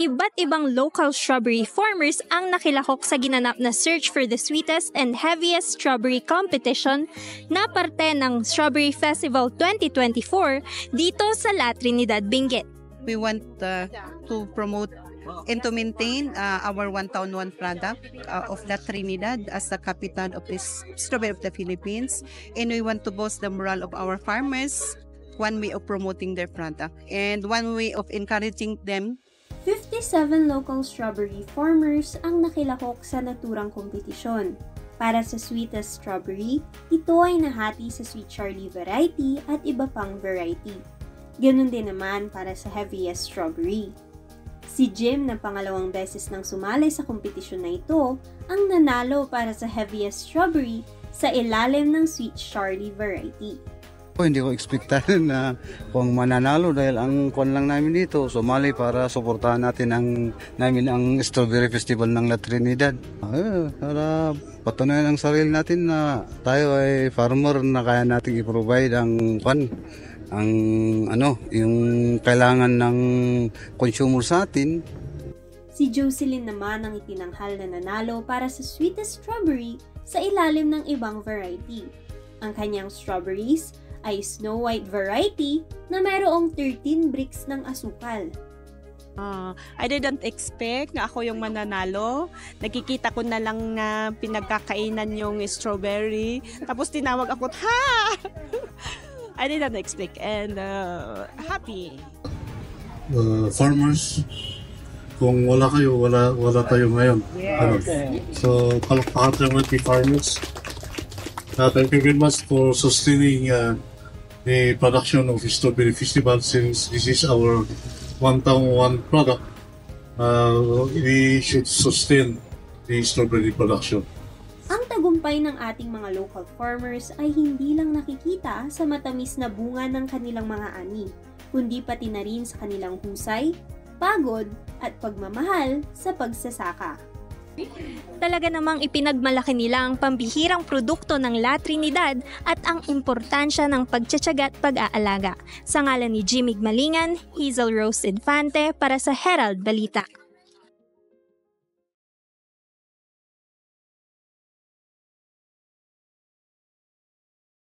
Iba't ibang local strawberry farmers ang nakilahok sa ginanap na Search for the Sweetest and Heaviest Strawberry Competition na parte ng Strawberry Festival 2024 dito sa La Trinidad, Benguet. We want to promote and to maintain our One Town One product of La Trinidad as the capital of this strawberry of the Philippines, and we want to boost the morale of our farmers, one way of promoting their product and one way of encouraging them. 57 local strawberry farmers ang nakilahok sa naturang kompetisyon. Para sa sweetest strawberry, ito ay nahati sa Sweet Charlie variety at iba pang variety. Ganun din naman para sa heaviest strawberry. Si Jim na pangalawang beses nang sumali sa kompetisyon na ito, ang nanalo para sa heaviest strawberry sa ilalim ng Sweet Charlie variety. Hindi ko ekspektahan na kung mananalo dahil ang kwan lang namin dito, sumali para suportahan natin ang Strawberry Festival ng La Trinidad. Para patunayan ang sarili natin na tayo ay farmer na kaya natin i-provide ang kwan, yung kailangan ng consumer sa atin. Si Jocelyn naman ang itinanghal na nanalo para sa sweetest strawberry sa ilalim ng ibang variety. Ang kanyang strawberries ay Snow White variety na mayroong 13 bricks ng asukal. I didn't expect na ako yung mananalo. Nakikita ko na lang na pinagkakainan yung strawberry. Tapos tinawag ako, ha! I didn't expect and happy. Farmers, kung wala kayo, wala tayo ngayon. So, kalakpakan naman the farmers. Thank you very much for sustaining the production of Strawberry Festival since this is our One Town One product. We should sustain the strawberry production. Ang tagumpay ng ating mga local farmers ay hindi lang nakikita sa matamis na bunga ng kanilang mga ani, kundi pati na rin sa kanilang husay, pagod at pagmamahal sa pagsasaka. Talaga namang ipinagmalaki nila ang pambihirang produkto ng La Trinidad at ang importansya ng pagtsatsaga at pag-aalaga. Sa ngalan ni Jimmy Malingan, Hazel Rose Infante para sa Herald Balita.